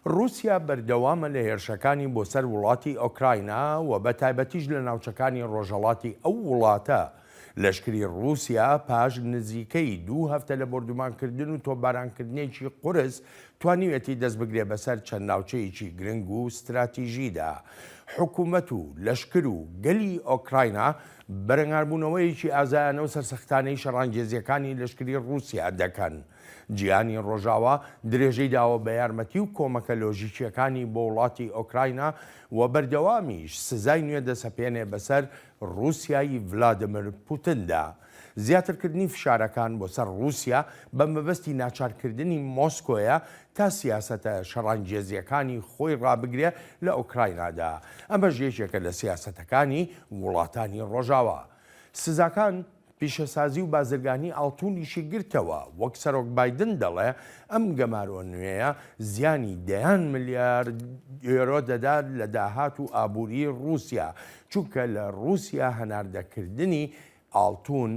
رووسیا بەردەوامە لە هێرشەکانی بۆ سەر وڵاتی ئۆکراینە و بە تایبەتیش لە ناوچەکانی ڕۆژهەڵاتی ئەو وڵاتە. لەشکری رووسیا پاش نزیکەی 2 هەفتە لە بردومانکردن و تۆپبارانکردنێکی قورس توانیوێتی دەست بگرێ بەسەر چەند ناوچەیەکی گرنگ و استراتیژیدا. حکوومەت و لەشکر و گەلی ئۆکراینە بەرەنگاربوونەوەیەکی ئازایانە و سەرسەختانەی شەڕانگێزیەکانی لەشکری رووسیا دەکەن. جیهانی ڕۆژاوا درێژەی داوە بە یارمەتی و کۆمەکە لۆژیکیەکانی بۆ وڵاتی ئۆکراینە و بەردەوامیش سزای نوێ دەسەپێنێ بەسەر رووسیایی ڤلادیمیر پوتیندا. زیاترکردنی فشارەکان بۆ سەر رووسیا بە مەبەستی ناچارکردنی مۆسکۆیە تا سیاسەتە شەڕانگێزیەکانی خۆی ڕابگرێ لە ئۆکراینادا. ئەمەش یەکێکە لە سیاسەتەکانی وڵاتانی ڕۆژاوا. سزاکان پیشەسازی و بازرگانی ئاڵتوونیشی گرتەوە. وەک سەرۆک بایدن دەڵێ ئەم گەمارۆ نوێیە زیانی دەیان ملیارد یۆرۆ دەدات لە داهات و ئابووری رووسیا، چونکە لە رووسیا هەناردەکردنی ئاڵتوون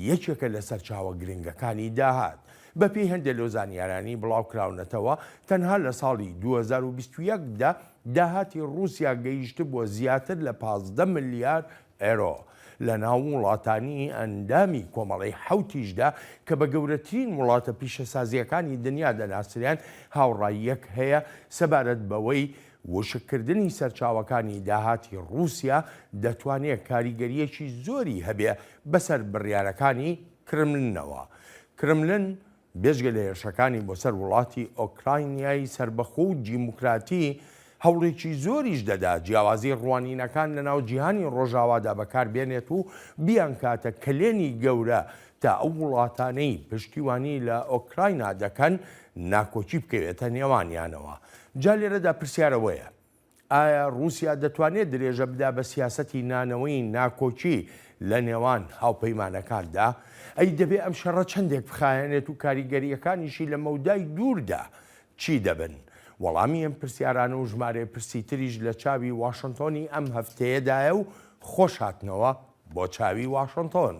یەکێکە لە سەرچاوە گرنگەکانی داهات. بەپێی هەندێک لە زانیارانی بڵاوکراونەتەوە تەنها لە ساڵی 2021دا داهاتی رووسیا گەیشت بۆ زیاتر لە 15 ملیار ئێرۆ. لە ناو وڵاتانی ئەندامی کۆمەڵی حوتیشدا کە بە گەورەترین وڵاتە پیشەسازیەکانی دنیا دەناسریان هاوڕاییەک هەیە سەبارەت بەوەی وشکردنی سەرچاوەکانی داهاتی رووسیا دەتوانێت کاریگەریەکی زۆری هەبێ بەسەر بڕیارەکانی کرملنەوە. کرملن بێژگە لە هێرشەکانی بۆ سەر وڵاتی ئۆکراینیای سربەخۆ و دیموکراتی هەوڵێکی زۆریش دەدا جیاوازی ڕوانینەکان لە ناو جیهانی ڕۆژاوادا بەکاربێنێت و بیان کاتە کلێنی گەورە تا ئەو وڵاتانەی پشتیوانی لە ئۆکراینا دەکەن ناکۆچی بکەوێتە نێوانیانەوە. جا لێرەدا پرسیارەوەیە ئایا رووسیا دەتوانێت درێژە بدا بە سیاسەتی نانەوەی ناکۆچی لە نێوان هاوپەیمانەکاندا؟ ئەی دەبێت ئەم شەڕە چەندێک بخایەنێت و کاریگەریەکانیشی لە مەودای دووردا چی دەبن؟ وەڵامی ئەم پرسیارانە و ژمارە پرسیتریش لە چاوی واشنتۆنی ئەم هەفتەیەدایە و خۆش هاتنەوە بۆ چاوی واشنتۆن.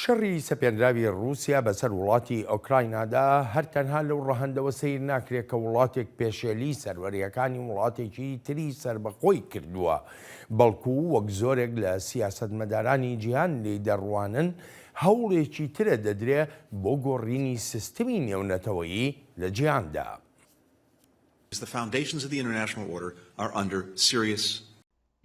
شەڕی سەپێنراوی رووسیا بەسەر وڵاتی ئۆکراینادا هەر تەنها لەو ڕەهەندەوە سیر ناکرێت کە وڵاتێک پێشێلی سەروەریەکانی وڵاتێکی تری سربەخۆی کردووە، بەڵکو وەک زۆرێک لە سیاسەتمەدارانی جیهان لێی دەڕوانن هەوڵێکی ترە دەدرێ بۆ گۆڕینی سیستەمی نێونەتەوەیی لە جیهاندا.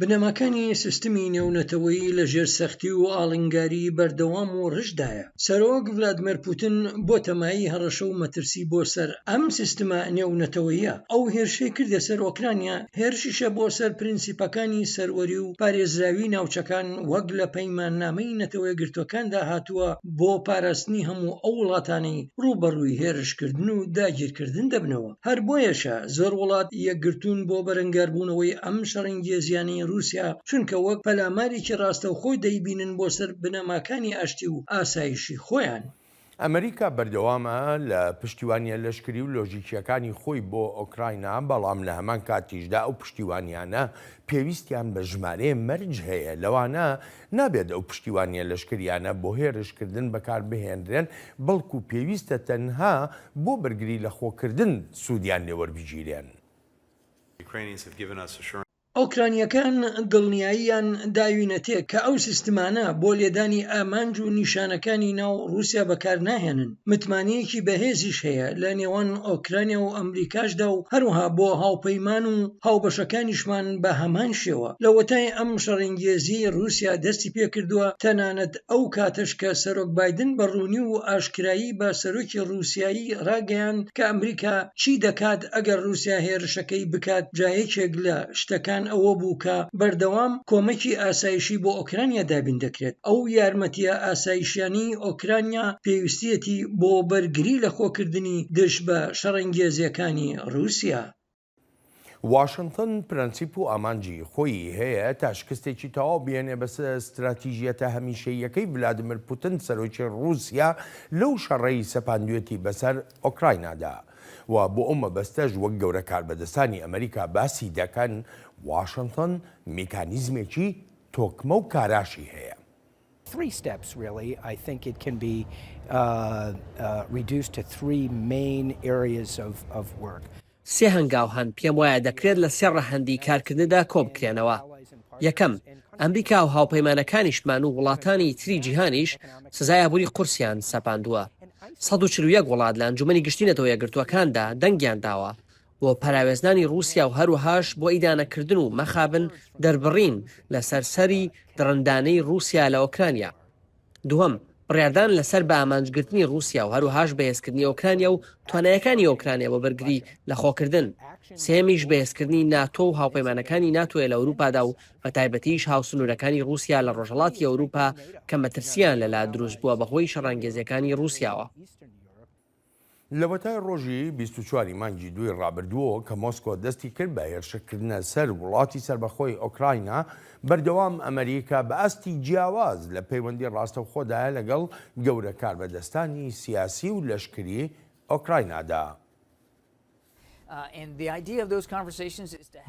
بنەماکانی سیستمی نێونەتەوەیی لە ژێر سەختی و ئاڵنگاری بەردەوام و ڕژدایە. سەرۆک ڤلادیمیر پوتین بۆ تەمایی هەڕەشە و مەترسی بۆ سەر ئەم سیستمە نێونەتەوەیە. ئەو هێرشەی کردە سەر ئۆکرانیا هێرشیشە بۆ سەر پرینسیپەکانی سەروەری و پارێزراوی ناوچەکان وەک لە پەیماننامەی نەتەوەی گرتوەکاندا هاتووە بۆ پاراستنی هەموو ئەو وڵاتانەی ڕوبەڕووی هێرشکردن و داگیرکردن دەبنەوە. هەر بۆیەشە زۆر وڵات یەکگرتوون بۆ بەرەنگاربوونەوەی ئەم شەڕەنگێزیانەی رووسیا، چونکە وەک پەلامارێکی ڕاستەوخۆی دەیبینن بۆ سەر بنەماکانی ئاشتی و ئاسایشی خۆیان. ئەمریکا بەردەوامە لە پشتیوانیە لەشکری و لۆژیکیەکانی خۆی بۆ ئۆکراینا، بەڵام لە هەمان کاتیشدا ئەو پشتیوانیانە پێویستیان بە ژمارەیە مەرج هەیە، لەوانە نابێت ئەو پشتیوانیە لەشکریانە بۆ هێرشکردن بەکاربهێنرێن، بەڵکو پێویستە تەنها بۆ بەرگری لە خۆکردن سوودیان لێوەربگیرێن. ئۆکرانیەکان دڵنیاییان داوینەتێک کە ئەو سیستمانە بۆ لێدانی ئامانج و نیشانەکانی ناو رووسیا بەکار ناهێنن. متمانیەکی بەهێزیش هەیە لە نێوان ئۆکرانیا و ئەمریکاشدا و هەروها بۆ هاوپەیمان و هاوبەشەکانیشمان بە هەمان شێوە. لە وەتای ئەم شەڕەنگێزی رووسیا دەستی پێکردووە، تەنانەت ئەو کاتەش کە سەرۆک بایدن بە ڕوونی و ئاشکرایی بە سەرۆکی رووسیایی ڕاگەیاند کە ئەمریکا چی دەکات ئەگەر رووسیا هێرشەکەی بکات. جایەکێک لە شتەکان ئەوە بوو کە بەردەوام کۆمەکی ئاسایشی بۆ ئۆکرانیا دابین دەکرێت. ئەو یارمەتیە ئاسایشیانی ئۆکرانیا پێویستیەتی بۆ بەرگری لە خۆکردنی دژ بە شەڕەنگێزیەکانی رووسیا. واشنتن پرەنسیپ و ئامانجی خۆی هەیە تا شکستێکی تەواو بێنێ بەسەر استراتیژیەتە هەمیشەیەکەی ڤلادیمیر پوتین سەرۆکی رووسیا لەو شەڕەی سەپاندوێتی بەسەر ئۆکراینادا. و بۆ ئەو مەبەستەش وەک گەورە کاربەدەستانی ئەمریکا باسی دەکەن واشنگتن میکانیزمێکی تۆکمە و کاراشی هەیە. 3 steps, really. I think it can be reduced to 3 main areas of work. سێ هەنگاو هەن پێم وایە دەکرێت لە سێ ڕەهەندی کارکردندا کۆ بکرێنەوە. یەکەم، ئەمریکا و هاوپەیمانەکانیشمان و وڵاتانی تری جیهانیش سزای ئابووری قورسیان سەپاندووە. 141 وڵات لە ئەنجومەنی گشتینەتەوە یەکگرتووەکاندا دەنگیان داوە بۆ پاراوێزنانی رووسیا و هەروەهاش بۆ ئیدانەکردن و مەخابن دەربڕین لە سەرسەری دڕندانەی رووسیا لە ئۆکرانیا. دووەم، بڕیاردان لەسەر بە ئامانجگرتنی رووسیا و هەروەهاش بەهێزکردنی ئۆکرانیا و توانایەکانی ئۆکرانیا بۆ بەرگری لە خۆکردن. سێمیش بەهێزکردنی ناتۆ و هاوپەیمانەکانی ناتۆیە لە ئەوروپادا و بە تایبەتیش هاوسنوورەکانی رووسیا لە ڕۆژهەڵاتی ئەوروپا کە مەترسیان لەلا دروست بووە بەهۆی شەڕانگێزیەکانی رووسیاوە. لە وەتای ڕۆژی 24 مانگی دوی ڕابردووە کە مۆسکۆ دەستی کرد بە هێرشەکردنە سەر وڵاتی سربەخۆی ئۆکراینە، بەردەوام ئەمریکا بە ئەستی جیاواز لە پەیوەندی ڕاستەوخۆدایە لەگەڵ گەورە کاربەدەستانی سیاسی و لەشکری ئۆکراینادا.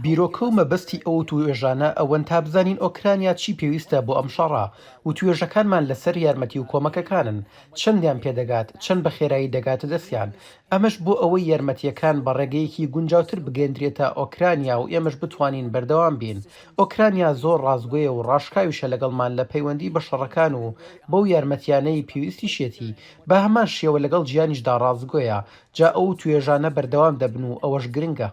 بیرۆکە و مەبەستی ئەو توێژانە ئەوەن تا بزانین ئۆکرانیا چی پێویستە بۆ ئەم شەڕە و توێژەکانمان لەسەر یارمەتی و کۆمەکەکانن، چەندیان پێدەگات، چەند بە خێرایی دەگاتە دەستیان. ئەمەش بۆ ئەوەی یارمەتیەکان بە ڕێگەیەکی گونجاوتر بگەندرێتە ئۆکرانیا و ئێمەش بتوانین بەردەوام بین. ئۆکرانیا زۆر ڕازگۆیە و ڕاشکاویشە لەگەڵمان لە پەیوەندی بە شەڕەکان و بەو یارمەتیانەی پێویستی شێتی، بە هەمان شێوە لەگەڵ جیانیشدا ڕازگۆیە، جا ئەو توێژانە بەردەوام دەبن و ئەوەش گرنگە.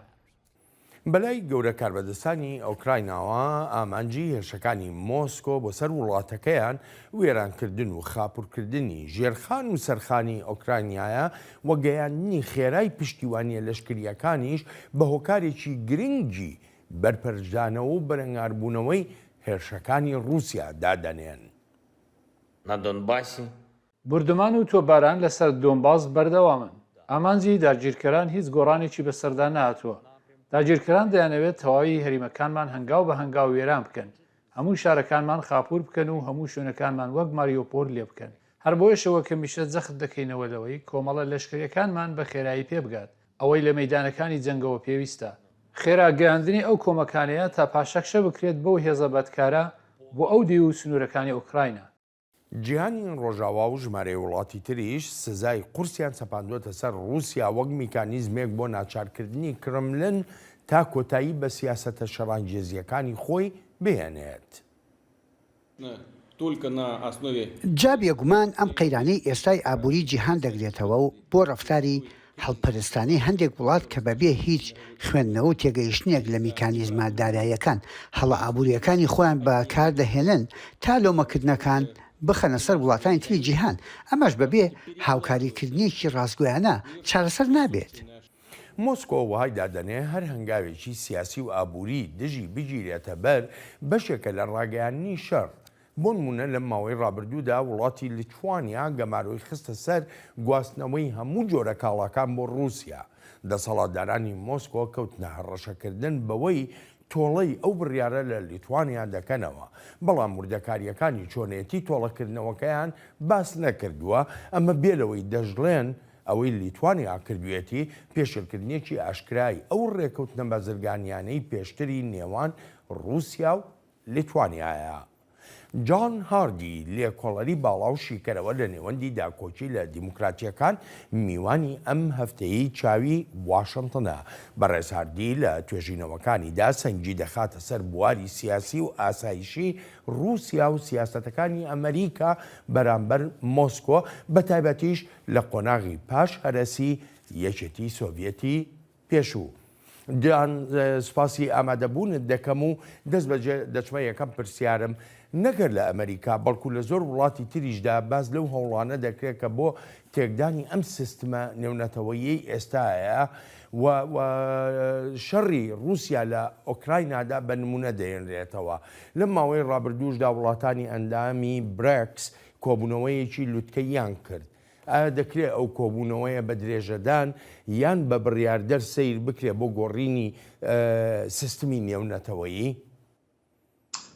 بەلای گەورە کاربەدەستانی ئۆکرایناوە ئامانجی هێرشەکانی مۆسکۆ بۆ سەر وڵاتەکەیان وێرانکردن و خاپورکردنی ژێرخان و سەرخانی ئۆکراینایە وە گەیاندنی خێرای پشتیوانیە لەشکریەکانیش بە هۆکارێکی گرنگی بەرپەرجدانەوە و بەرەنگاربوونەوەی هێرشەکانی رووسیا دادەنێن. بردومان و تۆباران لەسەر دۆنباس بەردەوامن. ئامانجی داگیرکەران هیچ گۆڕانێکی بەسەردا نهاتووە. داگیرکەران دەیانەوێت تەواوی هەریمەکانمان هەنگاو بە هەنگاو وێران بکەن، هەموو شارەکانمان خاپور بکەن و هەموو شوێنەکانمان وەک ماریۆپۆل لێ بکەن. هەر بۆیشەوە کە میشە جەخت دەکەینەوە لەوەی کۆمەڵە لەشکریەکانمان بە خێرایی پێ بگات، ئەوەی لە مەیدانەکانی جەنگەوە پێویستە. خێرا گەیاندنی ئەو کۆمەکانەیە تا پاشەکشە بکرێت بەو هێزە بەدکارە بۆ ئەو دی و سنوورەکانی ئۆکراینە. جیهانی ڕۆژاوا و ژمارەی وڵاتی تریش سزای قورسیان سەپاندوێتە سەر رووسیا وەک میکانیزمێک بۆ ناچارکردنی کرملن تا کۆتایی بە سیاسەتە شەڕانگێزیەکانی خۆی بهێنێت. جا بێگومان ئەم قەیرانەی ئێستای ئابووری جیهان دەگرێتەوە و بۆ ڕەفتاری هەڵپەرستانی هەندێک وڵات کە بەبێ هیچ خوێندنەوە و تێگەیشتنێک لە میکانیزمە داراییەکان هەڵە ئابوووریەکانی خۆیان بەکاردەهێنن تا لۆمەکردنەکان بخەنە سەر وڵاتانی تری جیهان. ئەمەش بەبێ هاوکاریکردنیەکی ڕاستگۆیانە چارەسەر نابێت. مۆسکۆ وهای دادەنێ هەر هەنگاوێکی سیاسی و ئابووری دژی بگیرێتە بەر بەشێکە لە ڕاگەیاندنی شەڕ. بۆ نمونە لە ماوەی ڕابردوودا وڵاتی لیتوانیا گەماروی خستە سەر گواستنەوەی هەموو جۆرە کاڵاکان بۆ رووسیا. دەسەڵاتدارانی مۆسکۆ کەوتنە هەڕەشەکردن بەوەی تۆڵەی ئەو بڕیارە لە لیتوانیا دەکەنەوە، بەڵام وردەکاریەکانی چۆنێتی تۆڵەکردنەوەکەیان باس نەکردووە. ئەمە بێلەوەی دەژڵێن ئەوەی لیتوانیا کردوێتی پێشرکردنیەکی ئاشکرای ئەو ڕێکەوتنە بەزرگانیانەی پێشتری نێوان رووسیا و لیتوانیایە. جان هاردی لێکۆڵەری باڵاو شیکەرەوە لە نێوەندی داکۆچی لە دیموکراتیەکان میوانی ئەم هەفتەیەی چاوی واشنگتنە. بەڕێز هاردی لە توێژینەوەکانیدا سەنگی دەخاتە سەر بواری سیاسی و ئاسایشی رووسیا و سیاسەتەکانی ئەمریکا بەرامبەر مۆسکۆ، بە تایبەتیش لە قۆناغی پاش هەرەسی یەکێتی سۆڤیەتی پێشوو. سپاسی ئامادەبوونت دەکەم و دەست بەجێ دەچمە یەکەم پرسیارم نەگەر لە ئەمریکا بەڵکو لە زۆر وڵاتی تریشدا باز لەو هەوڵانە دەکرێت کە بۆ تێکدانی ئەم سیستمە نێونەتەوەیی ئێستاە و شەڕی رووسیا لە ئۆکراینادا بە نمونە دەێنرێتەوە. لەم ماوەی ڕابردووشدا وڵاتانی ئەندامی برێکس کۆبوونەوەیەکی لوتکەیان کرد. ئایا دەکرێت ئەو کۆبوونەوەیە بە درێژەدان یان بە بڕیاردەر سیر بکرێت بۆ گۆڕینی سیستمی نێونەتەوەیی؟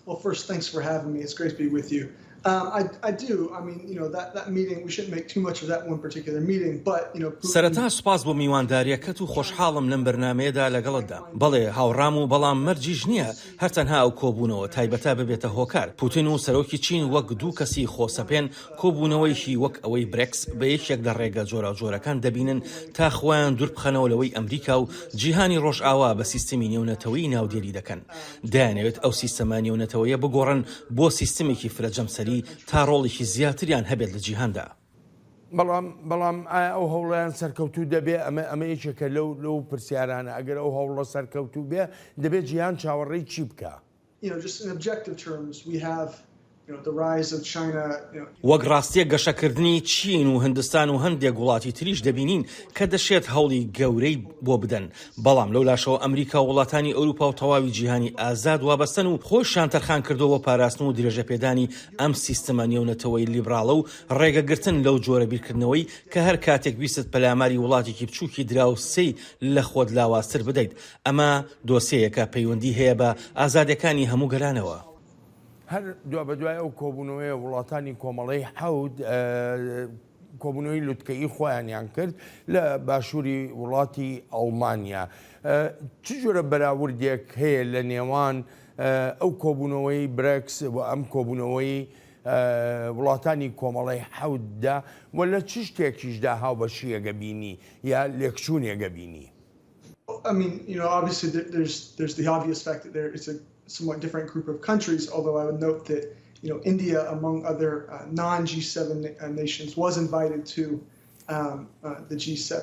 Well, first, thanks for having me. It's great to be with you. I do. I mean, that meeting, we shouldn't make too much of that one particular meeting, but, سەرەتا سوپاس بۆ میوانداریەکەت و خۆشحاڵم لەم بەرنامەیەدا لەگەڵتدا. بەڵێ هاوڕام و بەڵام مەرجیش نییە هەرتەنها ئەو کۆبوونەوە تایبەتە ببێتە هۆکار. پوتین و سەرۆکی چین وەک دوو کەسی خۆسەپێن کۆبوونەوەیشی وەک ئەوەی برێکس بە یەکێک لە ڕێگە جۆرەکان دەبینن تا خۆیان دوور بخەنەوە لەوەی ئەمریکا و جیهانی ڕۆژئاوا بە سیستمی نێونەتەوەی ناودێری دەکەن. دەیانەوێت ئەو سیستەمە نێونەتەوەیە بگۆڕن بۆ سیستمێکی فرەجەمسەری تا ڕۆڵێکی زیاتریان هەبێت لە جیهاندا. بەڵام ئەو هەوڵیان سەرکەوتوو دەبێ ئەمە یەکێکە لەو پرسیارانە ئەگەر ئەو هەوڵە سەرکەوتوو بێ دەبێت جیهان چاوەڕێی چی بکە؟ وەک ڕاستیە گەشەکردنی چین و هندستان و هەندێک وڵاتی تریش دەبینین کە دەشێت هەوڵی گەورەی بۆ بدەن. بەڵام لەو لاشەوە ئەمریکا و وڵاتانی ئەوروپا و تەواوی جیهانی ئازاد وابەستن و خۆشیان تەرخان کردەوە پاراستن و درێژە پێدانی ئەم سیستەمە نێونەتەوەی لیبراڵە و ڕێگەگرتن لەو جۆرە بیرکردنەوەی کە هەر کاتێک ویست پەلاماری وڵاتێکی بچووکی دراوسەی لە خۆت لاوازتر بدەیت. ئەمە دۆسەیەکە پەیوەندی هەیە بە ئازادەکانی هەموو گەلانەوە. هەر دو بە دوای ئەو کۆبوونەوەی وڵاتانی کۆمەڵەی حەوت کۆبوونەوەی لوتکەی خۆیانیان کرد لە باشووری وڵاتی ئەڵمانیا. چ جۆرە بەراوردێک هەیە لە نێوان ئەو کۆبوونەوەی برێکس و ئەم کۆبوونەوەی وڵاتانی کۆمەڵەی حەوتدا و لە چ شتێکیشدا هاوبەشیەگە بینی یا لێکچوونێگە بینی؟ Obviously there's the obvious fact that it's a somewhat different group of countries, although I would note that India, among other non-G7 nations, was invited to the G7.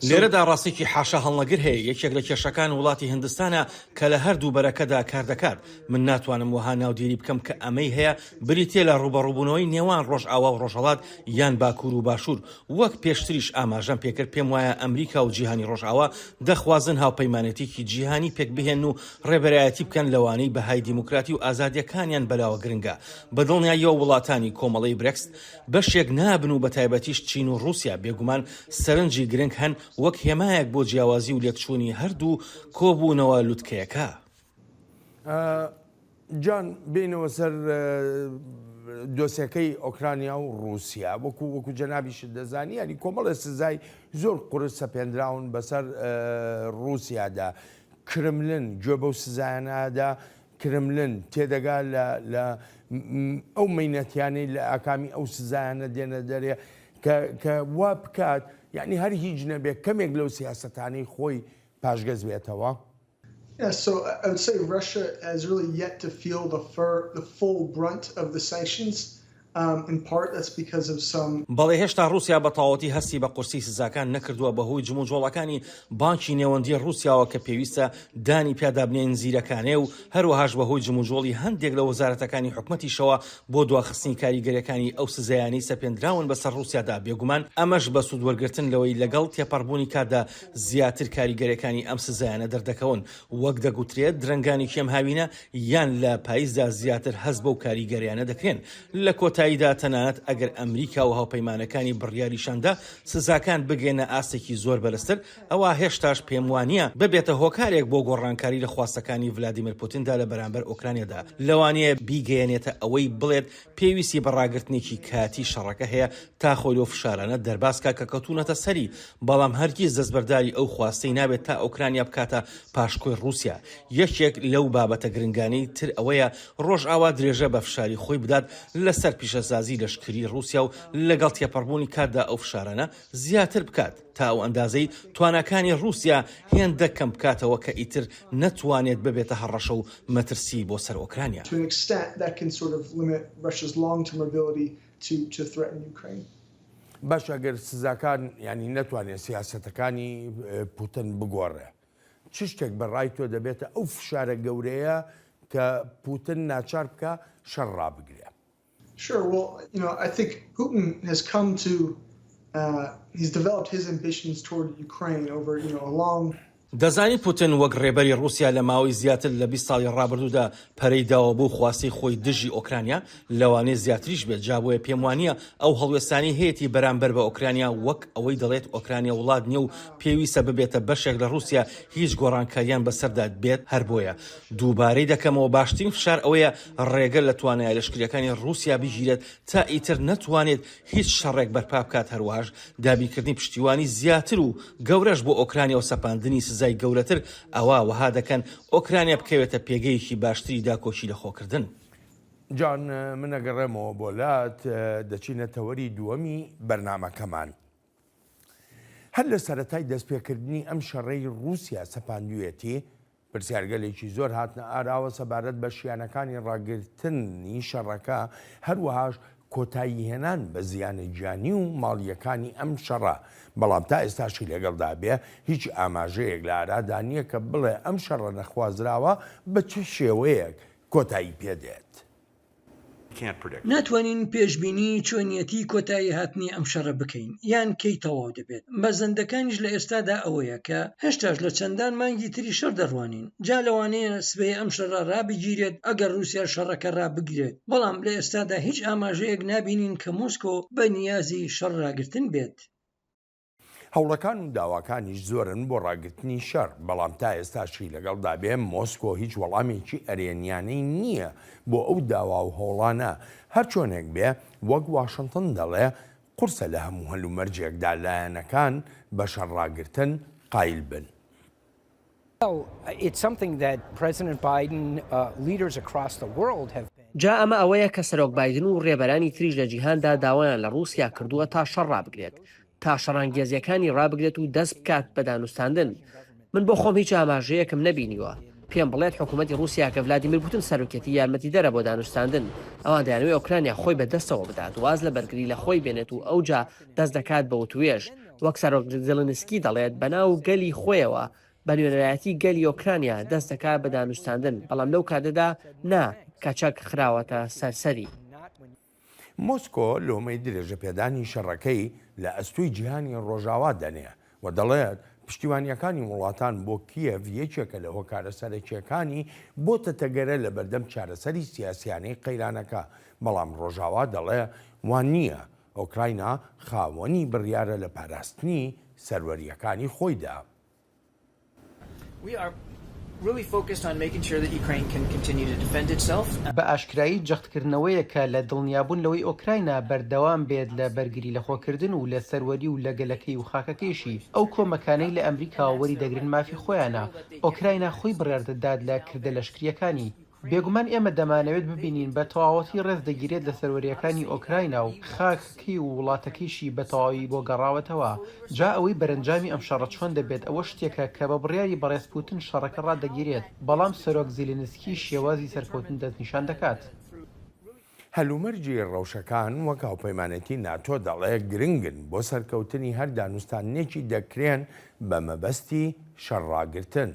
لێرەدا ڕاستێکی حاشا هەڵنەگر هەیە. یەکێک لە کێشەکان وڵاتی هندستانە کە لە هەردوو بەرەکەدا کار دەکات. من ناتوانم وەها ناودێری بکەم کە ئەمەی هەیە بریتێ لە ڕوبەڕووبوونەوەی نێوان ڕۆژئاوا و ڕۆژهەڵات یان باکوور و باشوور. وەک پێشتریش ئاماژەم پێکرد پێم وایە ئەمریکا و جیهانی ڕۆژئاوا دەخوازن هاوپەیمانەتێکی جیهانی پێک بهێن و ڕێبەرایەتی بکەن لەوانەی بەهای دیموکراتی و ئازادیەکانیان بەلاوە گرنگە. بەدڵنیاییەوە وڵاتانی کۆمەڵەی برێکس بەشێک نابن و بەتایبەتیش چین و رووسیا بێگومان سەرنجی گرنگ هەن وەک هێمایەک بۆ جیاوازی و لێکچوونی هەردوو کۆبوونەوە لوتکەیەکە. جان بینەوە سەر دۆسیەکەی ئۆکرانیا و رووسیا وەکو جەنابیش دەزانی ینی کۆمەڵە سزای زۆر قورس سەپێنراون بەسەر رووسیادا. کرملن گوێ بەو سزایانەدا کرملن تێدەگا لە ئەو مەینەتیانەی لە ئاکامی ئەو سزایانە دێنە دەرێ کە وا بکات یعنی هەر هیچ نەبێت کەمێک لەو سیاسەتانەی خۆی پاشگەز بێتەوە. Yeah, so I would say Russia has really yet to feel the full brunt of the sanctions. In part that's because of some بەڵێ هێشتا رووسیا بە تەواوەتی هەستی بە قورسی سزاکان نەکردووە بەهۆی جموجۆڵەکانی بانکی نێوەندی رووسیاوە کە پێویستە دانی پیادابنێن زیرەکانێ و هەروەهاش بەهۆی جموجۆڵی هەندێک لە وەزارەتەکانی حکومەتیشەوە بۆ دواخستنی کاریگەریەکانی ئەو سزایانەی سەپێنراون بەسەر رووسیادا. بێگومان ئەمەش بە سوودوەرگرتن لەوەی لەگەڵ تێپەڕبوونی کاردا زیاتر کاریگەریەکانی ئەم سزایانە دەردەکەون. وەک دەگوترێت درەنگانی کێم هاوینە یان لە پاییزدا زیاتر هەست بەو کاریگەریانە دەکرێن. لە کۆتاییدا تەنانەت ئەگەر ئەمریکا و هاوپەیمانەکانی بڕیاریشاندا سزاکان بگێنە ئاستێکی زۆر بەرزتر ئەوە هێشتاش پێم وانییە ببێتە هۆکارێک بۆ گۆڕانکاری لە خواستەکانی ڤلادیمیر پوتیندا لە بەرامبەر ئۆکرانیادا. لەوانەیە بیگەیەنێتە ئەوەی بڵێت پێویستی بەڕاگرتنێکی کاتی شەڕەکە هەیە تا خۆی لەو فشارانە دەرباسکە کە کەوتونەتە سەری. بەڵام هەرگیز دەستبەرداری ئەو خواستەی نابێت تا ئۆکرانیا بکاتە پاشکۆی رووسیا. یەکێک لەو بابەتە گرنگانەی تر ئەوەیە ڕۆژئاوا درێژە بە فشاری خۆی بدات لەسەر پیشەسازی لەشکری رووسیا و لەگەڵ تێپەڕبوونی کاتدا ئەو فشارانە زیاتر بکات تا ئەو ئەندازەی توانەکانی رووسیا هێندە کەم بکاتەوە کە ئیتر نەتوانێت ببێتە هەڕەشە و مەترسی بۆ سەر ئۆکرانیا. باش ئەگەر سزاکان ینی نەتوانێت سیاسەتەکانی پوتین بگۆڕێ چ شتێک بەڕای تۆ دەبێتە ئەو فشارە گەورەیە کە پوتین ناچار بکە شەڕ ڕابگرێ؟ Sure. Well, I think Putin has come to, he's developed his ambitions toward Ukraine over, a long دەزانی پوتن وەک ڕێبەری رووسیا لە ماوەی زیاتر لە 20 ساڵی ڕابردوودا پەرەی داوە بۆ خواستی خۆی دژی ئۆکرانیا لەوانەیە زیاتریش بێت جابۆیە پێم وانییە ئەو هەڵوێستانی هەیەی بەرامبەر بە ئۆکرانیا وەک ئەوەی دەڵێت ئۆکرانیا وڵات نییە و پێویستە ببێتە بەشێک لە رووسیا هیچ گۆڕانکاریان بەسەردا بێت هەر بۆیە دووبارەی دەکەمەوە باشترین فشار ئەوەیە ڕێگە لە توانای لەشکریەکانی رووسیا بگیرێت تا ئیتر نەتوانێت هیچ شەڕێک بەرپا بکات هەروەهاش دابینکردنی پشتیوانی زیاتر و گەورەش بۆ ئۆکرانیا و سەپاندنی سزای گەورەتر ئەوە وەها دەکەن ئۆکرانیا بکەوێتە پێگەیەکی باشتری داکۆچی لەخۆکردن. جان منەگەڕێمەوە بۆلات دەچینە تەوەری دووەمی بەرنامەکەمان. هەر لە سەرەتای دەستپێکردنی ئەم شەڕەی رووسیا سەپاندوێتی پرسیارگەلێکی زۆر هاتنە ئاراوە سەبارەت بە شیانەکانی ڕاگرتنی شەڕەکە هەروەهاش کۆتایی هێنان بە زیانە گیانی و ماڵیەکانی ئەم شەڕە بەڵام تا ئێستاشی لەگەڵدا بێ هیچ ئاماژەیەک لە ئارادا نییە کە بڵێ ئەم شەڕە نەخوازراوە بە چه شێوەیەک کۆتایی پێدێت. ناتوانین پێشببینی چۆنیەتی کۆتایی هاتنی ئەم شەڕە بکەین یان کەی تەواو دەبێت بەزەندەکانیش لە ئێستادا ئەوەیە کە هێشتاش لە چەندان مانگی تری شەڕ دەڕوانین جا لەوانەیە سبەی ئەم شەڕە ڕابگیرێت ئەگەر رووسیا شەڕەکە ڕابگرێت بەڵام لە ئێستادا هیچ ئاماژەیەک نابینین کە مۆسکۆ بە نیازی شەڕ ڕاگرتن بێت. هەوڵەکان و داواکانیش زۆرن بۆ ڕاگرتنی شەڕ بەڵام تا ئێستاشی لەگەڵدا بێ مۆسکۆ هیچ وەڵامێکی ئەرێنیانەی نییە بۆ ئەو داوا و هەوڵانە هەر چۆنێک بێ وەک واشنگتن دەڵێ قورسە لە هەموو هەلومەرجێکدا لایەنەکان بە شەڕ ڕاگرتن قایل بن. جا ئەمە ئەوەیە کە سەرۆک بایدن و ڕێبەرانی تریش لە جیهاندا داوایان لە رووسیا کردووە تا شەڕ ڕابگرێت تا شەڕانگێزیەکانی ڕابگرێت و دەست بکات بە دانوستاندن. من بۆ خۆم هیچ ئاماژەیەکم نەبینیوە پێم بڵێت حکوومەتی رووسیا کە ڤلادیمیر پوتین سەرۆکێتی یارمەتی دەرە بۆ دانوستاندن ئەوان دەیانەوەی ئۆکرانیا خۆی بەدەستەوە بدات واز لە بەرگری لە خۆی بێنێت و ئەوجا دەست دەکات بە وتوێژ وەک سەرۆک زێلنسکی دەڵێت بەناو گەلی خۆیەوە بە نوێنەرایەتی گەلی ئۆکرانیا دەست دەکات بە دانوستاندن بەڵام لەو کاتەدا نا کەچەک خراوەتە سەرسەری. مۆسکۆ لۆمەی درێژە پێدانی شەڕەکەی لە ئەستوی جیهانی ڕۆژاوا دەنێ و دەڵێت پشتیوانیەکانی وڵاتان بۆ کیەڤ یەکێکە لە هۆکارە سەرەکیەکانی بۆتە تەگەرە لە بەردەم چارەسەری سیاسیانەی قەیرانەکە بەڵام ڕۆژاوا دەڵێ وان نییە ئۆکراینا خاوەنی بڕیارە لە پاراستنی سەروەریەکانی خۆیدا. بە ئاشکرایی جەختکردنەوەیە کە لە دڵنیابوون لەوەی ئۆکراینا بەردەوام بێت لە بەرگری لەخۆکردن و لە سەروەری و لە گەلەکەی و خاکەکەیشی ئەو کۆمەکانەی لە ئەمریکا وەری دەگرن مافی خۆیانە ئۆکراینا خۆی بڕاردەداد لە کردە لەشکریەکانی بێگومان ئێمە دەمانەوێت ببینین بە تەواوەتی ڕێز دەگیرێت لە سەروەریەکانی ئۆکراینا و خاکەکەی و وڵاتەکەیشی بە تەواوی بۆ گەڕاوەتەوە جا ئەوەی بەرەنجامی ئەم شەڕە چۆن دەبێت ئەوە شتێکە کە بە بڕیاری بەڕێز پوتین شەڕەکە ڕادەگیرێت بەڵام سەرۆک زیلنسکی شێوازی سەرکەوتن دەستنیشان دەکات. هەلومەرجی ڕەوشەکان وەک هاوپەیمانەتی ناتۆ دەڵێ گرنگن بۆ سەرکەوتنی هەر دانوستانێکی دەکرێن بە مەبەستی شەڕڕاگرتن.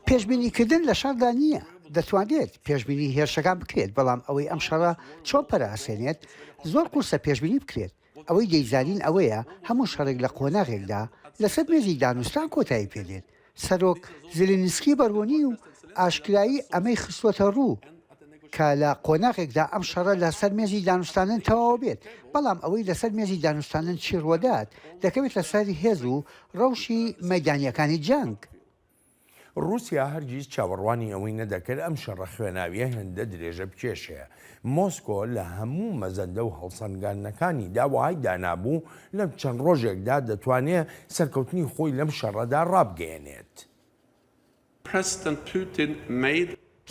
پێشبینیکردن لە شەڕدا نییە دەتوانێت پێشبینی هێرشەکان بکرێت بەڵام ئەوەی ئەم شەڕە چۆن پەراسێنێت زۆر قورسە پێشبینی بکرێت ئەوەی دەیزانین ئەوەیە هەموو شەڕێک لە قۆناغێکدا لەسەر مێزی دانوستان کۆتایی پێدێت سەرۆک زلنسکی بەڕۆنی و ئاشکرایی ئەمەی خستوەتە ڕوو کە لە قۆناغێکدا ئەم شەڕە لەسەر مێزی دانوستانن تەواو بێت بەڵام ئەوەی لەسەر مێزی دانوستانن چی ڕوەدات دەکەوێت لەسەری هێز و ڕەوشی مەیدانیەکانی جەنگ. رووسیا هەرگیز چاوەڕوانی ئەوەی نەدەکرد ئەم شەڕە خوێناویە هێندە درێژە بکێشەیە. مۆسکۆ لە هەموو مەزەندە و هەڵسەنگاندنەکانی داوای دانابوو لەم چەند ڕۆژێکدا دەتوانێت سەرکەوتنی خۆی لەم شەڕەدا ڕابگەێنێت.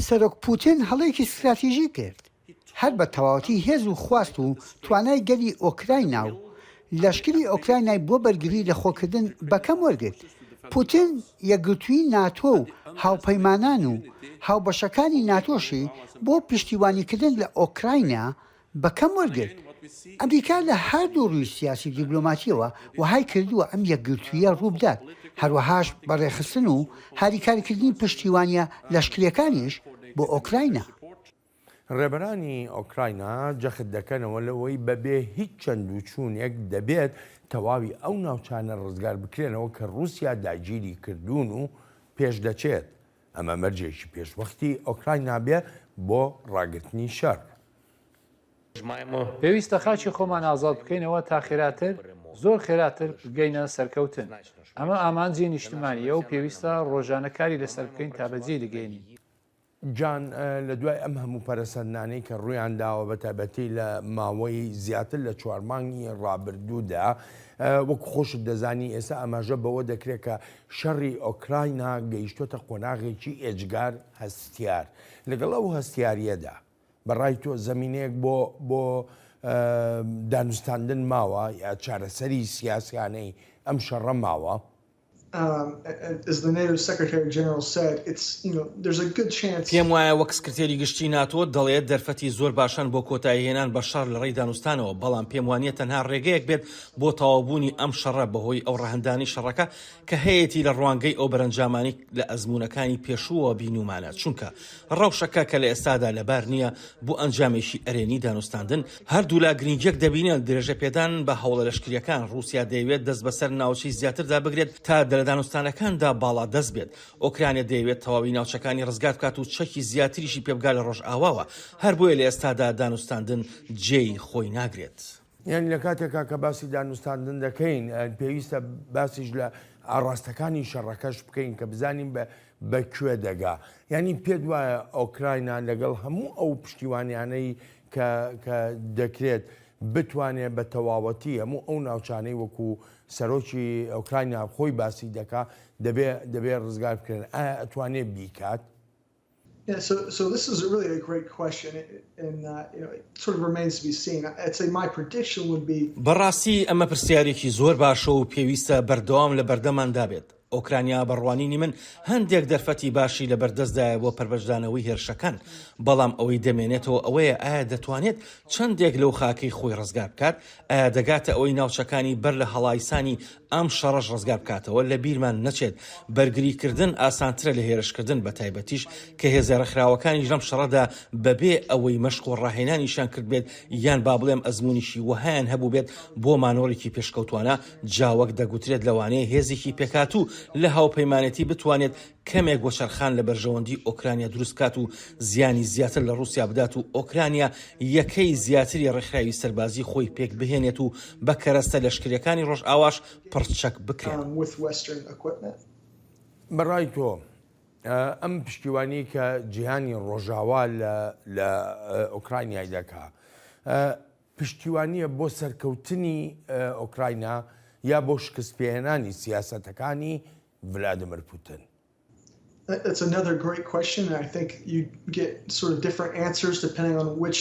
سەرۆک پوتین هەڵەیەکی استراتیژی کرد هەر بە تەواوەتی هێز و خواست و توانای گەلی ئۆکراینا و لەشکری ئۆکراینای بۆ بەرگری لە خۆکردن بەکەم وەرگرت. پوتین یەکگرتووی ناتۆ و هاوپەیمانان و هاوبەشەکانی ناتۆشی بۆ پشتیوانیکردن لە ئۆکراینا بەکەم وەرگرت. ئەمریکا لە هەردوو ڕووی سیاسی دیبلۆماتیەوە وهای کردووە ئەم یەکگرتوویە ڕووبدات هەروەهاش بەڕێخستن و هاریکاریکردنی پشتیوانیە لەشکریەکانیش بۆ ئۆکراینا. ڕێبەرانی ئۆکراینە جەخت دەکەنەوە لەوەی بەبێ هیچ چەند و چوونێک دەبێت تەواوی ئەو ناوچانە ڕزگار بکرێنەوە کە رووسیا داگیری کردوون و پێش دەچێت. ئەمە مەرجێکی پێشوەختی ئۆکراین نابێ بۆ ڕاگررتنی شەڕ. پێویستە خاچی خۆمان ئازاد بکەینەوە تا خێراتر زۆر خێراتر بگەینە سەرکەوتن. ئەمە ئامانجی نیشتمانیە و پێویستە ڕۆژانەکاری لەسەر بکەین تا بەجێ دەگەینی. جان لە دوای ئەم هەموو پەرەسەندانەی کە ڕوویان داوە بە تایبەتی لە ماوەی زیاتر لە 4 مانگی ڕابردوودا وەکو خۆشت دەزانی ئێستا ئەماژە بەوە دەکرێت کە شەڕی ئۆکراینە گەیشتۆتە قۆناغێکی ئێجگار هەستیار. لەگەڵ ئەو هەستیاریەدا بەڕای تۆ زەمینەیەک بۆ دانوستاندن ماوە یا چارەسەری سیاسیانەی ئەم شەڕە ماوە؟ As the NATO Secretary General said, there's a good chance. پێم وایە وەک سکرتێری گشتی ناتۆ دەڵێت دەرفەتی زۆر باشان بۆ کۆتاییهێنان بە شەڕ لە ڕێی دانوستانەوە، بەڵام پێم وانیە تەنها ڕێگەیەک بێت بۆ تەواوبوونی ئەم شەڕە بەهۆی ئەو ڕەهەندانی شەڕەکە کە هەیەی لە ڕوانگەی ئەو بەرەنجامانی لە ئەزمونونەکانی پێشووە بینومانە، چونکە ڕەوشەکە کە لە ئێستادا لەبار نییە بۆ ئەنجامێکی ئەرێنی دانوستاندن هەردوو لا گرنگجێک دەبینێت درێژە پێدان بە هەوڵە لەشکریەکان. رووسیا دەیەوێت دەست بەسەر ناوچەی زیاتردا بگرێت تا لە دانوستانەکاندا باڵا دەست بێت. ئۆکرانیا دەیەوێت تەواوی ناوچەکانی ڕزگار بکات و چەکی زیاتریشی پێبگا لە ڕۆژ ئاواوە، هەر بۆیە لە ئێستادا دانوستاندن جێی خۆی ناگرێت. یعنی لە کاتێکا کە باسی دانوستاندن دەکەین پێویستە باسیش لە ئاڕاستەکانی شەڕەکەش بکەین کە بزانین بەکوێ دەگا. یعنی پێت وایە ئۆکراینە لەگەڵ هەموو ئەو پشتیوانیانەی کە دەکرێت بتوانێت بە تەواوەتی هەموو ئەو ناوچانەی وەکو سەرۆکی ئۆکراینیا خۆی باسی دەکا دەبێت ڕزگار بکرێن. ئایا ئەتوانێت بیکات؟ Yeah, so this is really a great question, and it sort of remains to be seen. I'd say my prediction would be. بەڕاستی ئەمە پرسیارێکی زۆر باشە و پێویستە بەردەوام لە بەردەماندا بێت. ئۆکرانیا بەڕوانینی من هەندێک دەرفەتی باشی لە بەردەستدایە بۆ پەروەردانەوەی هێرشەکان، بەڵام ئەوەی دەمێنێتەوە ئەوەیە ئایا دەتوانێت چەندێک لەو خاکەی خۆی ڕزگار بکات؟ ئایا دەگاتە ئەوەی ناوچەکانی بەر لە هەڵایسانی ئەم شەڕەش ڕزگار بکاتەوە؟ لە بیرمان نەچێت بەرگریکردن ئاسانترە لە هێرشکردن بە تایبەتیش کە هێزارەخراوەکانی ژەم شەڕەدا بەبێ ئەوەی مەشق و ڕاهێنانیشان کرد بێت یان با بڵێم ئەزمونیشی وهایان هەبوو بێت بۆ مانۆڕێکی پێشکەوتوانە جاوەک دەگوترێت لەوانەیە هێزێکی پێکات و لە هاوپەیمانەتی بتوانێت کەمێک بۆ شەرخان لە بەرژەوەندی ئۆکرانیا دروستکات و زیانی زیاتر لە رووسیا بدات و ئۆکرانیا یەکەی زیاتری ڕێکخراوی سەربازی خۆی پێک بهێنێت و بە کەرەستە لەشکریەکانی ڕۆژ ئاواش پڕچەک بکرێت. بەڕای تۆ ئەم پشتیوانی کە جیهانی ڕۆژاوا لە ئۆکراینای دەکا پشتیوانیە بۆ سەرکەوتنی ئۆکراینە یا بۆ شکستپێهێنانی سیاسەتەکانی ڤلادیمیر پوتین؟ That's another great question, and I think you get sort of different answers depending on which.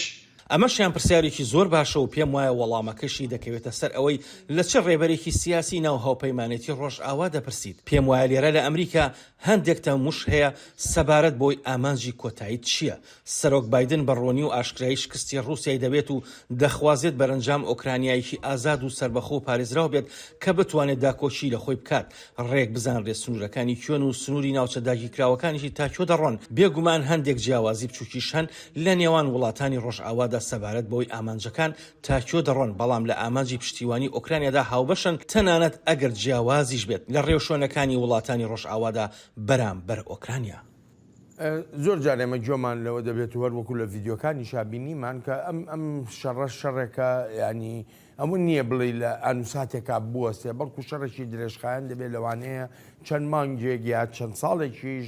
ئەمەشیان پرسیارێکی زۆر باشە و پێم وایە وەڵامەکەشی دەکەوێتە سەر ئەوەی لە چه ڕێبەرێکی سیاسی ناو هاوپەیمانێتی ڕۆژ ئاوا دەپرسیت. پێم وایە لێرە لە ئەمریکا هەندێک تەموش هەیە سەبارەت بۆی ئامانجی کۆتایی چییە. سەرۆک بایدن بەڕۆنی و ئاشکرایی شکستی ڕووسیای دەبێت و دەخوازێت بەرەنجام ئۆکرانیایەکی ئازاد و سربەخۆ و پارێزراو بێت کە بتوانێت داکۆچی لە خۆی بکات. ڕێک بزانرێت سنوورەکانی کوێن و سنووری ناوچە داگیرکراوەکانیشی تاکۆ دەڕۆن. بێگومان هەندێک جیاوازی بچووکیش هەن لە نێوان وڵاتانی ڕۆژ ئاوادا سەبارەت بۆی ئامانجەکان تاکۆ دەڕۆن، بەڵام لە ئامانجی پشتیوانی ئۆکرانیادا هاوبەشن تەنانەت ئەگەر جیاوازیش بێت لە ڕێوشۆنەکانی وڵاتانی ڕۆژ ئاوادا بەرامبەر ئۆکرانیا. زۆر جار ئێمە گوێمان لەوە دەبێت وەروەکو لە ڤیددیۆکانی شابینیمان کە ئەم شەڕێکە ینی ئەمون نییە بڵێ لە ئەنووساتێکا بوەستێ، بەڵکو شەڕێکی درێژخایەن دەبێت لەوانەیە چەند مانگێک یا چەند ساڵێکیش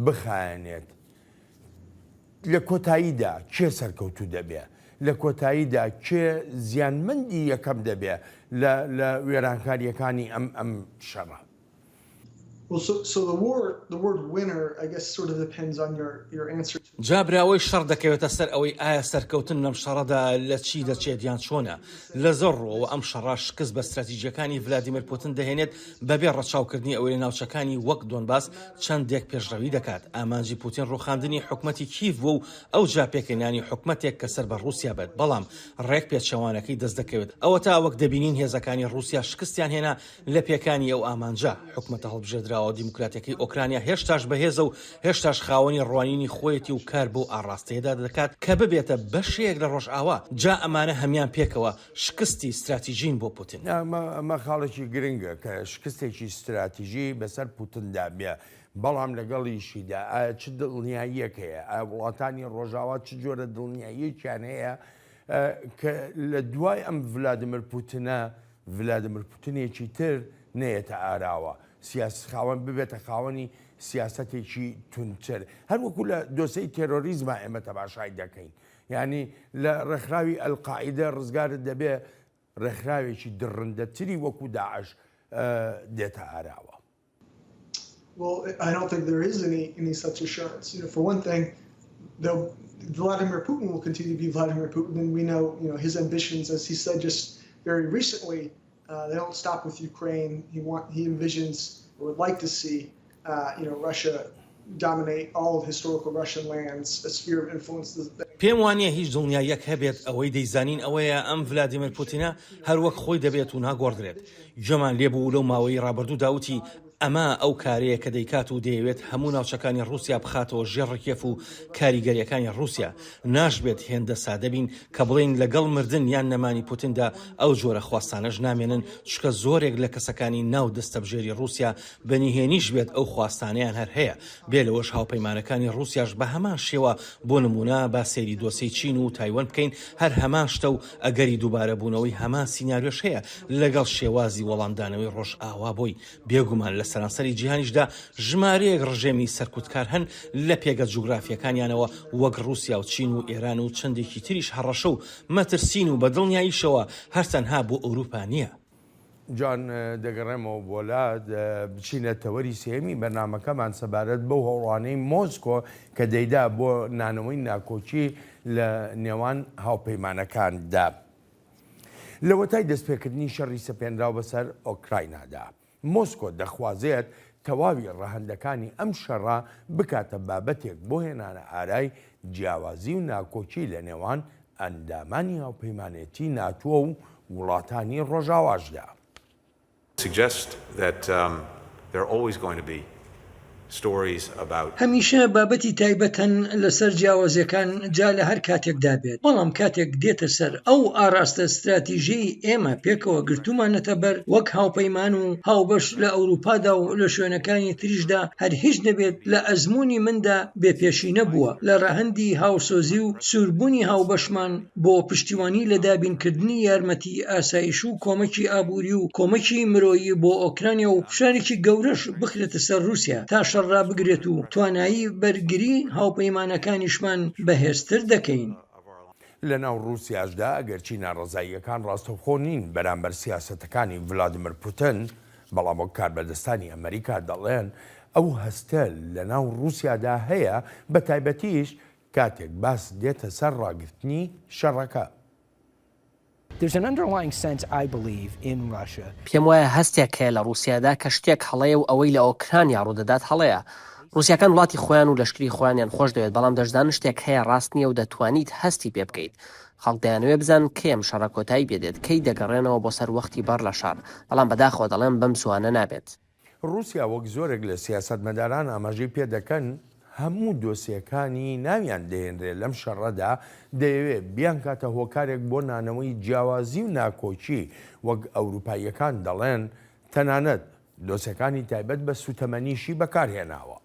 بخایەنێت. لە کۆتاییدا کێ سەرکەوتوو دەبێ؟ لە کۆتاییدا کێ زیانمەندی یەکەم دەبێ لە وێرانکاریەکانی ئەم شەڕە؟ So the word winner, I guess, sort of depends on your answer. جابراوەی شەڕ دەکەوێتە سەر ئەوەی ئایا سەرکەوتن لەم شەڕەدا لە چی دەچێت یان چۆنە. لە زۆر ڕۆەوە ئەم شەڕە شکست بە استراتیژیەکانی ڤلادیمیر پوتین دەهێنێت بەبێ ڕەچاوکردنی ئەوەی لە ناوچەکانی وەک دۆنباس چەندێک پێشڕەوی دەکات. ئامانجی پوتین ڕوخاندنی حکومەتی کیڤ بوو و ئەو جاپێکێنانی حکومەتێک کە سەر بە رووسیا بێت، بەڵام ڕێک پێچەوانەکەی دەست دەکەوێت. ئەوە تا وەک دەبینین هێزەکانی رووسیا شکستیان هێنا لە پێکانی ئەو ئامانجە حکومەتە هەڵبژێردراوە کردەوە دیموکراتیەکەی ئۆکرانیا هێشتاش بەهێزە و هێشتاش خاوەنی ڕوانینی خۆیەتی و کار بۆ ئاڕاستەیەدا دەکات کە ببێتە بەشەیەک لە ڕۆژئاوا جا ئەمانە هەمان پێکەوە شکستی استراتیژین بۆ پوتین. ئەمە خاڵێکی گرنگە کە شکستێکی استراتیژی بەسەر پوتندا بێ. بەڵام لەگەڵیشیدا ئایا چ دڵنیاییەک هەیە؟ ئایا وڵاتانی ڕۆژاوا چ جۆرە دڵنیاییەکیان هەیە کە لە دوای ئەم ڤلادیمیر پوتینێکی تر نێتە ئاراوە خاوەن ببێتە خاوەنی سیاسەتێکی تونتر هەروەکو لە دۆسەی تێرۆریزمە ئێمە تەماشای دەکەین یعنی لە ڕێکخراوی ئەلقاعیدە ڕزگارت دەبێ ڕێکخراوێکی دڕندەتری وەکو داعش دێتە ئاراوە. Well, I don't think there is any such assurance. For one thing, Vladimir Putin will continue to be Vladimir Putin, and we know, his ambitions, as he said just very recently, they don't stop with Ukraine. He envisions or would like to see, Russia dominate all of historical Russian lands, a sphere of influence. پێم وانییە هیچ دڵنیاییەک هەبێت ئەوەی دەیزانین ئەوەیە ئەم ڤلادیمیر پوتینە هەروەک خۆی دەبێت و ناگۆڕدرێت. گوێمان لێبوو لەو ماوەی ڕابردوو داوتی ئەمە ئەو کارەیە کە دەیکات و دەیەوێت هەموو ناوچەکانی رووسیا بخاتەوە ژێڕکێف و کاریگەریەکانی رووسیا ناشبێت هێندە سادەبین کە بڵین لەگەڵ مردن یان نەمانی پوتیندا ئەو جۆرە خواستانەش نامێنن چکە زۆرێک لە کەسەکانی ناو دەستەبژێری رووسیا بەنیهێنیش بێت ئەو خواستانیان هەر هەیە بێ لەوەش هاوپەیمانەکانی رووسیاش بە هەمان شێوە بۆ نمونە با سەیری دۆسەی چین و تایوان بکەین هەر هەمان شتە و ئەگەری دووبارە بوونەوەی هەمان سیناریۆش هەیە لەگەڵ شێوازی وەڵامدانەوەی ڕۆژ ئاوا بۆی بێگومان لە سەرانسەری جیهانیشدا ژمارەیەک ڕژێمی سەرکوتکار هەن لە پێگە جوگرافیەکانیانەوە وەک رووسیا و چین و ئێران و چەندێکی تریش هەڕەشە و مەترسین و بەدڵنیاییشەوە هەرچەندها بۆ ئەوروپا نییە. جان دەگەڕێمەوە بۆلات بچینە تەوەری سێمی بەرنامەکەمان سەبارەت بەو هەوڵانەی مۆسکۆ کە دەیدا بۆ نانەوەی ناکۆچی لە نێوان هاوپەیمانەکاندا لە وەتای دەستپێکردنی شەڕی سەپێنراو بەسەر ئۆکراینادا. مۆسکۆ دەخوازێت تەواوی ڕەهەندەکانی ئەم شەڕە بکاتە بابەتێک بۆ هێنانە ئارای جیاوازی و ناکۆچی لە نێوان ئەندامانی هاوپەیمانێتی ناتووە و وڵاتانی ڕۆژاواشدا. هەمیشە بابەتی تایبەتەن لەسەر جیاوازیەکان جا لە هەر کاتێکدا بێت بەڵام کاتێک دێتە سەر ئەو ئاراستە استراتیژی ئێمە پێکەوە گرتومانەتە بەر وەک هاوپەیمان و هاوبەش لە ئەوروپادا و لە شوێنەکانی تریشدا هەر هیچ دەبێت لە ئەزمموی مندا بێپێشینە بووە لە ڕەهەندی هاوسۆزی و سوربوونی هاوبەشمان بۆ پشتیوانی لە دابینکردنی یارمەتی ئاسایش و کۆمەکی ئابووری و کۆمەکی مرۆیی بۆ ئۆکرانیا و فشارێکی گەورەش بخرێتە سەر رووسیا تا ڕابگرێت و توانایی بەرگری هاوپەیمانەکانیشمان بەهێزتر دەکەین. لە ناو رووسیاشدا ئەگەرچی ناڕزاییەکان ڕاستەوخۆ نین بەرامبەر سیاسەتەکانی ڤلادیمیر پوتین بەڵام وەک کاربەدەستانی ئەمریکا دەڵێن ئەو هەستە لە ناو رووسیادا هەیە بە تایبەتیش کاتێک باس دێتە سەر ڕاگررتنی شەڕەکە. There's an underlying sense, I believe, in Russia. پێم وایە هەستێک هەیە لە رووسیادا کە شتێک هەڵەیە و ئەوەی لە ئۆکرانیا ڕوودەدات هەڵەیە. رووسیەکان وڵاتی خۆیان و لەشکری خۆیانیان خۆش دەوێت بەڵام دەشدان شتێک هەیە ڕاست نییە و دەتوانیت هەستی پێ بکەیت. خەڵک دەیانەوێ بزان کێم شەڕە کۆتایی بێدێت کەی دەگەڕێنەوە بۆ سەر وەختی بەر لە شار بەڵام بەداخەوە دەڵێن بەم زوانە نابێت. رووسیا وەک زۆرێک لە سیاسەتمەداران ئاماژەی پێ دەکەن هەموو دۆسیەکانی ناویان دەهێنرێت لەم شەڕەدا دەیەوێت بیان کاتە هۆکارێک بۆ نانەوەی جیاوازی و ناکۆچی وەک ئەوروپاییەکان دەڵێن تەنانەت دۆسیەکانی تایبەت بە سوتەمەنیشی بەکارهێناوە.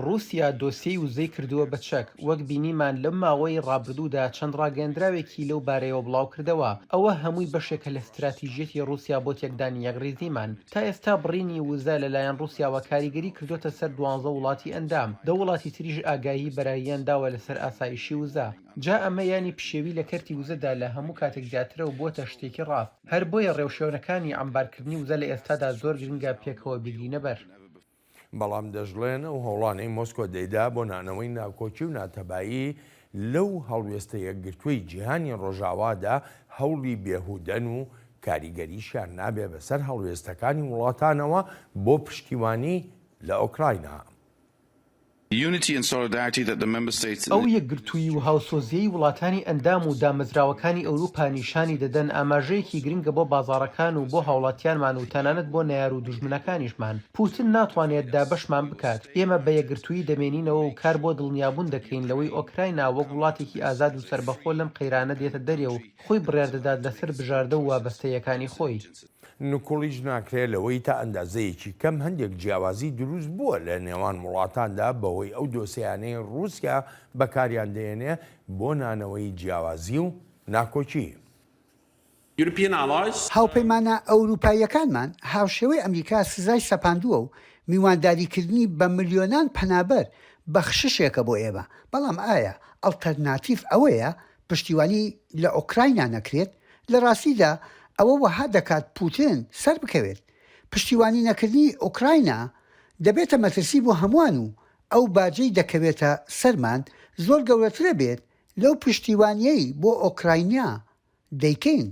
رووسیا دۆسیەی وزەی کردووە بە چەک وەک بینیمان لەم ماوەی ڕابردوودا چەند ڕاگەندراوێکی لەو بارەیەوە بڵاو کردەوە ئەوە هەمووی بەشێکە لە استراتیژیەتی رووسیا بۆ تێکدانی یەکڕێزیمان تا ئێستا بڕینی وزە لەلایەن رووسیاوە کاریگەری کردوتە سەر 12 وڵاتی ئەندام دە وڵاتی تریژ ئاگاهی بەراییان داوە لەسەر ئاسایشی وزە جا ئەمە ینی پشێوی لە کەرتی وزەدا لە هەموو کاتێک زیاترە و بۆتە شتێکی ڕاست هەر بۆیە ڕێوشێونەکانی ئەمبارکردنی وزە لە ئێستادا زۆر گرنگە پێکەوە بگرینە بەر. بەڵام دەژڵێن و هەوڵانەی مۆسکۆ دەیدا بۆ نانەوەی ناکۆچی و ناتەبایی لەو هەڵوێستە یەکگرتووی جیهانی ڕۆژاوادا هەوڵی بێهودەن و کاریگەریشیان نابێ بەسەر هەڵوێستەکانی وڵاتانەوە بۆ پشتیوانی لە ئۆکراینە. ئەو یەکگرتووی و هاوسۆزیەی وڵاتانی ئەندام و دامەزراوەکانی ئەوروپا نیشانی دەدەن ئاماژەیەکی گرنگە بۆ بازاڕەکان و بۆ هاوڵاتیانمان و تەنانەت بۆ نەیار و دوژمنەکانیشمان. پوتین ناتوانێت دابەشمان بکات. ئێمە بە یەکگرتووی دەمێنینەوە و کار بۆ دڵنیابوون دەکەین لەوەی ئۆکراینیا وەک وڵاتێکی ئازاد و سەربەخۆ لەم قەیرانە دێتە دەرێ و خۆی بڕیاردەدات لەسەر بژاردە و وابەستەیەکانی خۆی. نکۆڵیش ناکرێت لەوەی تا ئەندازەیەکی کەم هەندێک جیاوازی دروست بووە لە نێوان وڵاتاندا بەهۆی ئەو دۆسیانەی رووسیا بەکاریان دێنێ بۆ نانەوەی جیاوازی و ناکۆچی. هاوپەیمانە ئەوروپاییەکانمان هاوشێوەی ئەمریکا سزای سەپاندووە و میوانداریکردنی بە ملیۆنان پەنابەر بەخششێکە بۆ ئێمە. بەڵام ئایا ئەڵتەرناتیف ئەوەیە پشتیوانی لە ئۆکراینیا نەکرێت؟ لە ڕاستیدا ئەوە وەها دەکات پوتین سەر بکەوێت. پشتیوانی نەکردنی ئۆکراینە دەبێتە مەترسی بۆ هەمووان و ئەو باجەی دەکەوێتە سەرمان زۆر گەورەترە بێت لەو پشتیوانیەی بۆ ئۆکراینیا دەیکەین.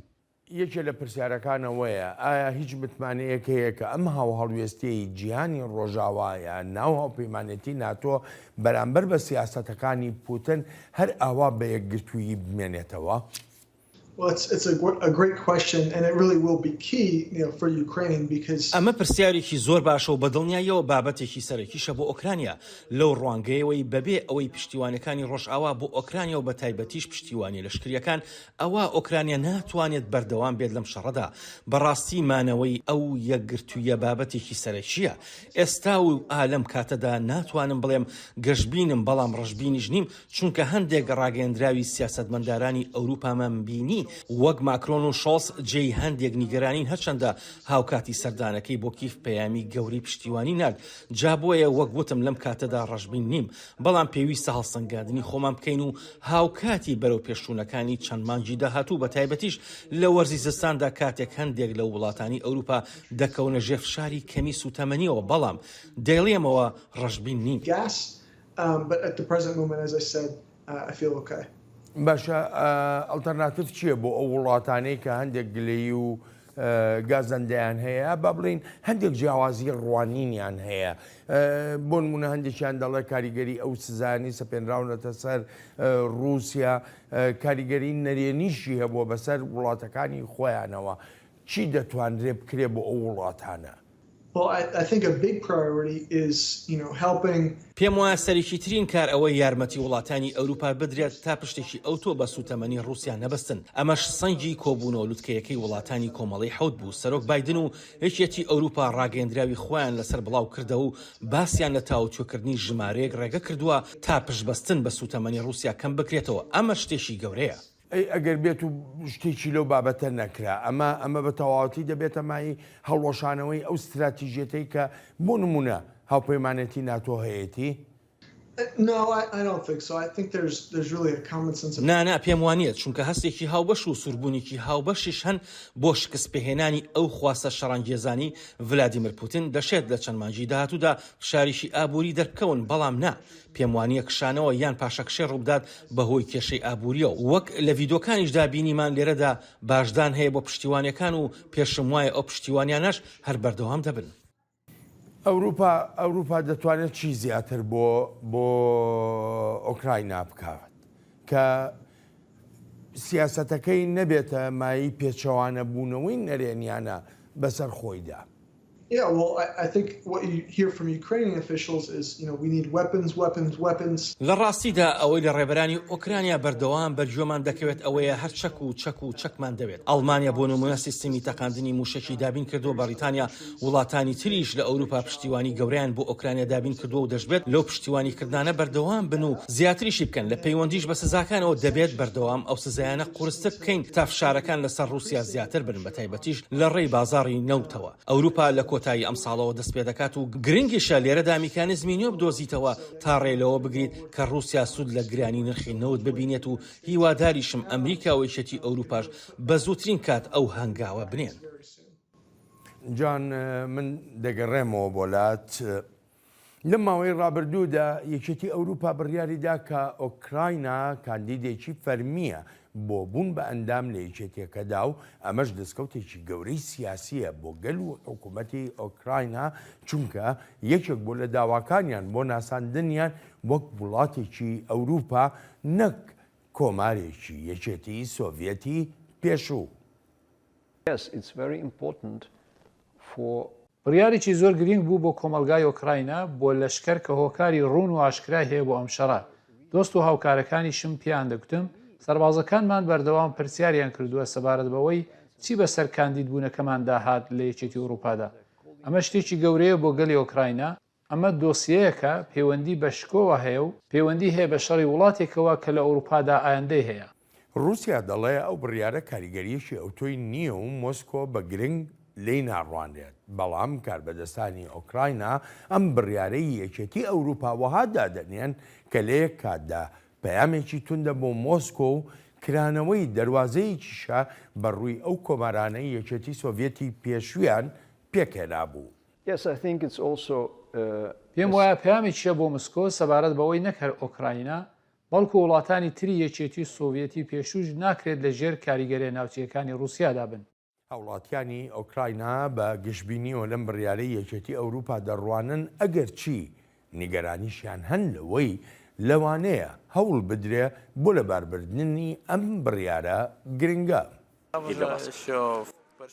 یەکێ لە پرسیارەکانەوەیە ئایا هیچ متمانەیەک هەیە کە ئەم هەڵوێستیی جیهانی ڕۆژاوایە ناو هاوپەیمانەتی ناتۆ بەرامبەر بە سیاسەتەکانی پوتین هەر ئاوا بە یەکگرتووی بمێنێتەوە؟ Well, it's a great question, and it really will be key, for Ukraine because. ئەمە پرسیارێکی زۆر باشە و بەدڵنیاییەوە بابەتێکی سەرەکیشە بۆ ئۆکرانیا لەو ڕوانگەیەوەی بەبێ ئەوەی پشتیوانەکانی ڕۆژئاوا بۆ ئۆکرانیا و بە تایبەتیش پشتیوانی لەشکریەکان ئەوە ئۆکرانیا ناتوانێت بەردەوام بێت لەم شەڕەدا. بەڕاستی مانەوەی ئەو یەکگرتوویە بابەتێکی سەرەکیە. ئێستا و ئالەم کاتەدا ناتوانم بڵێم گەشتبینم بەڵام ڕەشبینیش نیم چونکە هەندێک ڕاگەیەندراوی سیاسەتمەندارانی ئەوروپامان بینی وەک ماکرۆن و شۆڵز جێی هەندێک نیگەرانین هەرچەندە هاوکاتی سەردانەکەی بۆ کیف پەیامی گەوری پشتیوانی نرد. جا بۆیە وەک گوتم لەم کاتەدا ڕەشبین نیم بەڵام پێویستە هەڵسەنگاندنی خۆمان بکەین و هاوکاتی بەرەو پێشوونەکانی چەند مانگی داهاتوو بە تایبەتیش لە وەرزی زستاندا کاتێک هەندێک لە وڵاتانی ئەوروپا دەکەونە ژێر فشاری کەمی سوتەمەنیەوە بەڵام دەیڵێمەوە ڕەشبین نیم. باشە ئەڵتەرناتیف چییە بۆ ئەو وڵاتانەی کە هەندێک گلەیی و گازەندەیان هەیە با بڵین هەندێک جیاوازی ڕوانینیان هەیە بۆ نمونە هەندێکیان دەڵێ کاریگەری ئەو سزانی سەپێنراونەتە سەر رووسیا کاریگەری نەرێنیشی هەبووە بەسەر وڵاتەکانی خۆیانەوە چی دەتوانرێ بکرێ بۆ ئەو وڵاتانە؟ Well, I think a big priority is, helping. پێم وایە سەرێکی ترین کار ئەوەی یارمەتی وڵاتانی ئەوروپا بدرێت تا پشتێکی ئەوتۆ بە سوتەمەنی رووسیا نەبەستن. ئەمەش سەنگی کۆبوونەوە لوتکەیەکەی وڵاتانی کۆمەڵی حەوت بوو. سەرۆک بایدن و یەکێتی ئەوروپا ڕاگەیەندراوی خۆیان لەسەر بڵاو کردەوە و باسییان لە تاوتوێکردنی ژمارەیەک ڕێگە کردووە تا پشتبەستن بە سوتەمەنی رووسیا کەم بکرێتەوە. ئەمە شتێکی گەورەیە. ئەگەر بێت و شتێکی لەو بابەتە نەکرا ئەمە بە تەواوەتی دەبێتە مای هەڵوەشانەوەی ئەو استراتیژیەتەی کە بۆ نمونە هاوپەیمانەتی ناتۆ هەیەی؟ نانا پێم وانێت چونکە هەستێکی هاوبەش و سوربوونێکی هاوبەشیش هەن بۆ شکست پێهێنانی ئەو خواستە شەڕانگێزانی ڤلادیمیر پوتین دەشێت لە چەند مانگی داهاتوودا فشاریشی ئابووری دەرکەون بەڵام نا پێم وانیە کشانەوە یان پاشەکشێ ڕوودات بەهۆی کێشەی ئابووریەوە وەک لە ڤیدۆکانیشدا بینیمان لێرەدا باشدان هەیە بۆ پشتیوانەکان و پێشم وایە ئەو پشتیوانیانەش هەر بەردەوام دەبن. ئەوروپا دەتوانێت چی زیاتر بۆ ئۆکراینا بکات کە سیاسەتەکەی نەبێتە مایی پێچەوانە بوونەوەی نەرێنیانە بەسەر خۆیدا. Yeah, well, I think what you hear from Ukrainian officials is, we need weapons. لە ڕاستیدا ئەوەی لە ڕێبەرانی ئۆکرانیا بەردەوام بەرجۆمان دەکەوێت ئەوەیە هەر چەک و چەکمان دەوێت. ئەڵمانیا بۆ نمونە سیستمی تەقاندنی موشەکی دابین کردو بەریتانیا وڵاتانی تریش لە ئەوروپا پشتیوانی گەوریان بۆ ئۆکرانیا دابین کردو و دەشبێت لەو پشتیوانی کردانە بەردەوام بن و زیاتریشی بکەن لە پەیوەندیش بە سزاکانەوە دەبێت بەردەوام ئەو سزایانە قورستر بکەین تا فشارەکان لەسەر رووسیا زیاتر بن بە تایبەتیش لە ڕێی بازاڕی نەوتەوە. ئەوروپا لە کۆتایی ئەم ساڵەوە دەست پێ دەکات و گرنگیشە لێرەدا میکانیزمی نوێ بدۆزیتەوە تا ڕێلەوە بگریت کە رووسیا سوود لە گرانی نرخی نەوت ببینێت و هیواداریشم ئەمریکا و یەکێتی ئەوروپاش بە زووترین کات ئەو هەنگاوە بنێن. جان من دەگەڕێمەوە بۆلات لەم ماوەی ڕابردوودا یەکێتی ئەوروپا بڕیاریدا کە ئۆکراینە کاندیدێکی فەرمیە بۆ بوون بە ئەندام لە یەکێتیەکەدا و ئەمەش دەستکەوتێکی گەورەی سیاسیە بۆ گەل و حکوومەتی ئۆکراینە چونکە یەکێک بۆ لە داواکانیان بۆ ناساندنیان وەک وڵاتێکی ئەوروپا نەک کۆمارێکی یەکێتی سۆڤیەتی پێشوو. بڕیارێکی زۆر گرنگ بوو بۆ کۆمەلگای ئۆکراینە بۆ لەشکەر کە هۆکاری ڕوون و ئاشکرا هەیە بۆ ئەم شەڕە. دۆست و هاوکارەکانیشم پێیان دەگوتم سەربازەکانمان بەردەوام پرسیاریان کردووە سەبارەت بەوەی چی بەسەر کاندید بوونەکەمان داهات لە یەکێتی ئەوروپادا. ئەمە شتێکی گەورەیە بۆ گەلی ئۆکراینە. ئەمە دۆسیەیەکە پەیوەندی بە شکۆوە هەیە و پەیوەندی هەیە بە شەڕی وڵاتێکەوە کە لە ئەوروپادا ئایندەی هەیە. رووسیا دەڵێ ئەو بڕیارە کاریگەریەکی ئەوتۆی نییە و مۆسکۆ بە گرنگ لی ناڕوانرێت، بەڵام کاربەدەستانی ئۆکراینە ئەم بڕیارەی یەکێتی ئەوروپا وەها دادەنێن کە لە یەک کاتدا پەیامێکی توندە بۆ مۆسکۆ و کرانەوەی دەواازەیەکیشە بەڕووی ئەو کۆمارانەی یەکێتی سۆڤیەتی پێشویان پێکهێنا بوو. پێم وایە پەیامێکیە بۆ مسکۆ سەبارەت بەوەی نەکەر ئۆکراینە بەڵکو وڵاتانی تری یەکێتی سۆڤیەتی پێشوش ناکرێت لە ژێر کاریگەری ناوچیەکانی رووسیادا بن. هاوڵاتیانی ئۆکراینە بە گشتبینیەوە لەم بڕیارەی یەکێتی ئەوروپا دەڕوانن ئەگەر چی نیگەرانیشیان هەن لەوەی لەوانەیە هەوڵ بدرێ بۆ لەباربردننی ئەم بڕیارە گرنگە.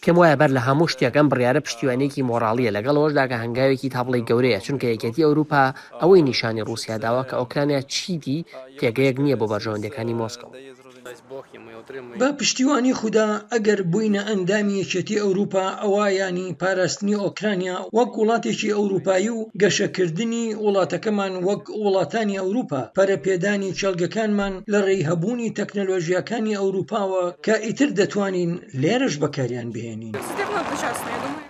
پێم وایە بەر لە هەموو شتێک ئەم بڕیارە پشتیوانێکی مۆراڵیە لەگەڵەوەشدا کە هەنگاوێکی تاپڵی گەورەیە چونکە یەکێتی ئەوروپا ئەوەی نیشانی رووسیا داوە کە ئۆکرانیا چیدی تێگەیەک نییە بۆ بەرژەوەندەکانی مۆسکۆ. بە پشتیوانی خوددا ئەگەر بووینە ئەندامی یەکێتی ئەوروپا ئەوە ینی پاراستنی ئۆکرانیا وەک وڵاتێکی ئەوروپایی و گەشەکردنی وڵاتەکەمان وەک وڵاتانی ئەوروپا پەرەپێدانی چەلگەکانمان لە ڕێیهەبوونی تەکنەلۆژیەکانی ئەوروپاوە کە ئیتر دەتوانین لێرەش بەکاریان بهێنین.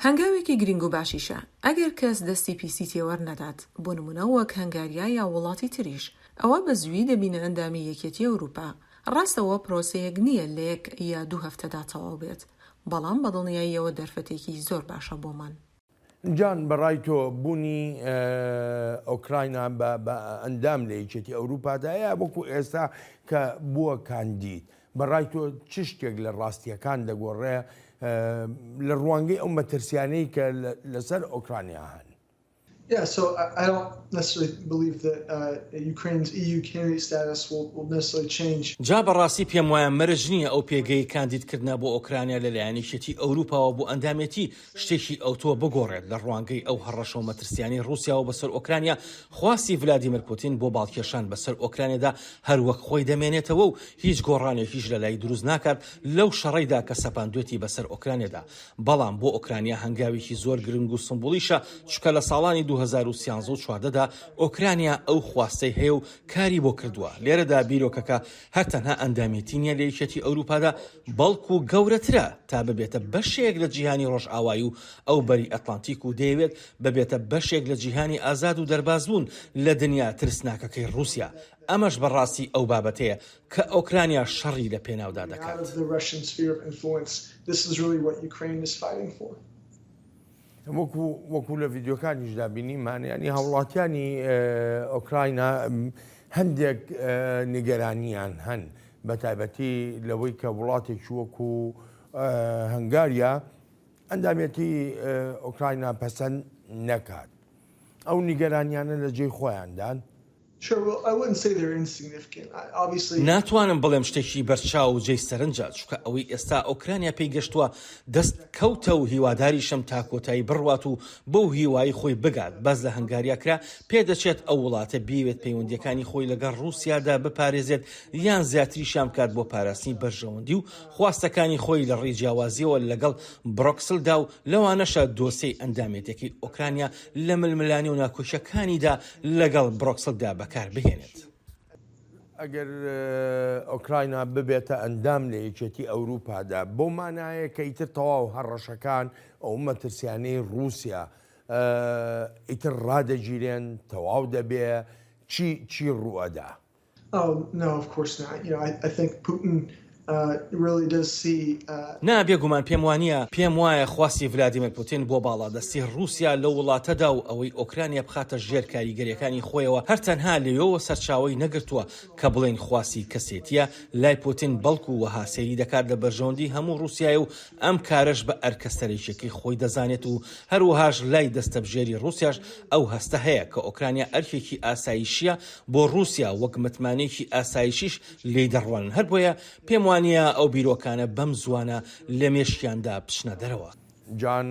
هەنگاوێکی گرنگ و باشیشە ئەگەر کەس دەستی پیسی تێوەەر نەدات بۆ نمونە وەک هەنگاریا یا وڵاتی تریش ئەوە بە زووی دەبینە ئەندامی یەکێتی ئەوروپا. ڕاستەوە پرۆسەیەک نییە لە 1 یا 2 هەفتەدا تەواو بێت، بەڵام بەدڵنیاییەوە دەرفەتێکی زۆر باشە بۆمان. جان بەڕای تۆ بوونی ئۆکراینە بە ئەندام لە یەکێتی ئەوروپادایە وەکو ئێستا کە بووە کاندید بەڕای تۆ چ شتێک لە ڕاستیەکان دەگۆڕێ لە ڕوانگەی ئەو مەترسیانەی کە لەسەر ئۆکرانیا هەن؟ Yeah, so I don't necessarily believe that Ukraine's EU candidate status will necessarily change. جا بەڕاستی پێم وایە مەرج نییە ئەو پێگەی کاندیدکردنا بۆ ئۆکرانیا لەلایەن یەکێتی ئەوروپاوە بۆ ئەندامەتی شتێکی ئەوتۆ بگۆڕێت لە ڕوانگەی ئەو هەڕەشە و مەترسیانی رووسیاوە بەسەر ئۆکرانیا خواستی ڤلادیمیر پوتین بۆ باڵکێشان بەسەر ئۆکرانیادا هەروەک خۆی دەمێنێتەوە و هیچ گۆڕانێکیش لە لای دروست ناکات لەو شەڕەیدا کە سەپاندوێتی بەسەر ئۆکرانیادا. بەڵام بۆ ئۆکرانیا هەنگاوێکی زۆر گرنگ و سمبولیشە چکە لە ساڵانی 2013 ئۆکرانیا ئەو خواستەی هەیە و کاری بۆ کردووە. لێرەدا بیرۆکەکە هەر تەنها ئەندامێتی نیە لە یەکێتی ئەوروپادا بەڵکو گەورەترە تا ببێتە بەشێک لە جیهانی ڕۆژئاوایی و ئەو بەری ئەتلانتیک و دەیەوێت ببێتە بەشێک لە جیهانی ئازاد و دەربازبوون لە دنیا ترسناکەکەی رووسیا. ئەمەش بەڕاستی ئەو بابەتەیە کە ئۆکرانیا شەڕی لە پێناودا دەکات. وەکو لە ڤیددیۆکانیشدا بینیمان ینی هەوڵاتیانی ئۆکراینە هەندێک نیگەرانیان هەن بە تایبەتی لەوەی کە وڵاتێکی وەکو هەنگاریا ئەندامەتی ئۆکراینە پەسەند نەکات. ئەو نیگەرانیانە لە جێی خۆیاندان. ناتوانم بڵێم شتێکی بەرچاو و جێی سەرنجات چکە ئەوەی ئێستا ئۆکرانیا پێی گەشتووە دەست کەوتە و هیواداریشم تا کۆتایی بڕوات و بەو هیوایی خۆی بگات. بەس لە هەنگاریاکرا پێدەچێت ئەو وڵاتە بیوێت پەیوەندیەکانی خۆی لەگەڵ رووسیادا بپارێزێت یان زیاتریشیان بکات بۆ پاراستنی بەرژەوەندی و خواستەکانی خۆی لە ڕێجیاوازیەوە لەگەڵ بڕۆکسلدا و لەوانەشە دۆسەی ئەندامێتێکی ئۆکرانیا لە ململانی و ناکۆشیەکانیدا لەگەڵ بڕۆکسلدا بەکار بهێنێت. ئەگەر ئۆکراینا ببێتە ئەندام لە یەکێتی ئەوروپادا بۆ مانایە کە ئیتر تەواو هەڕەشەکان ئەو مەترسیانەی رووسیا ئیتر ڕادەگیرێن تەواو دەبێ چی ڕوئەدا؟ Oh, no, of course not. I think Putin really does see نا بێگومان پێم وانە پێم وایە خواستی ڤلادیمیر پوتین بۆ باڵادەستی رووسیا لە وڵاتەدا و ئەوەی ئۆکرانیا بخاتە ژێر کاریگەریەکانی خۆیەوە هەرتەنها لەوێەوە سەرچاوی نەگرتووە کە بڵێن خواستی کەسێتیە لای پوتین بەڵکو و هاسێری دەکات لە بەرژەوەندی هەموو رووسیای و ئەم کارش بە ئەرکەستەرێکێکی خۆی دەزانێت و هەروەهاش لای دەستە بژێری رووسیاش ئەو هەستە هەیە کە ئۆکرانیا ئەرکێکی ئاسایشیە بۆ رووسیا وەک متمانەیەکی ئاسایشیش لێی دەڕوانن هەر بۆیە پێم وانە ئەو بیرۆکانە بەم زوانە لە مێشکیاندا بچنە دەرەوە. جان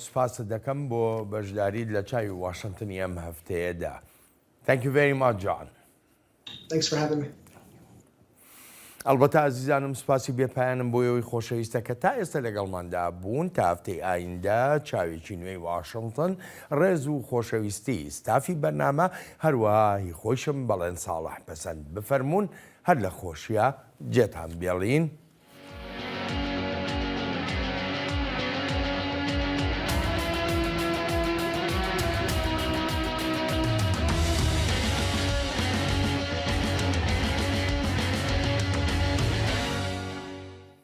سپاس دەکەم بۆ بەشداریت لە چاوی واشنگتنی ئەم هەفتەیەدا. Thank you very much, John. Thanks for having me. ئەلبەتە ئازیزانم سپاسی بێپایانم بۆ ئەوەی خۆشەویستە کە تا ئێستا لەگەڵماندا بوون تا هەفتەی ئایندا چاوێکی نوێی واشنگتن ڕێز و خۆشەویستی ستافی بەرنامە هەروەها هی خۆشم بەڵێن ساڵح پەسەند بفەرمونون هەر لە خۆشیە جێتان بێڵین.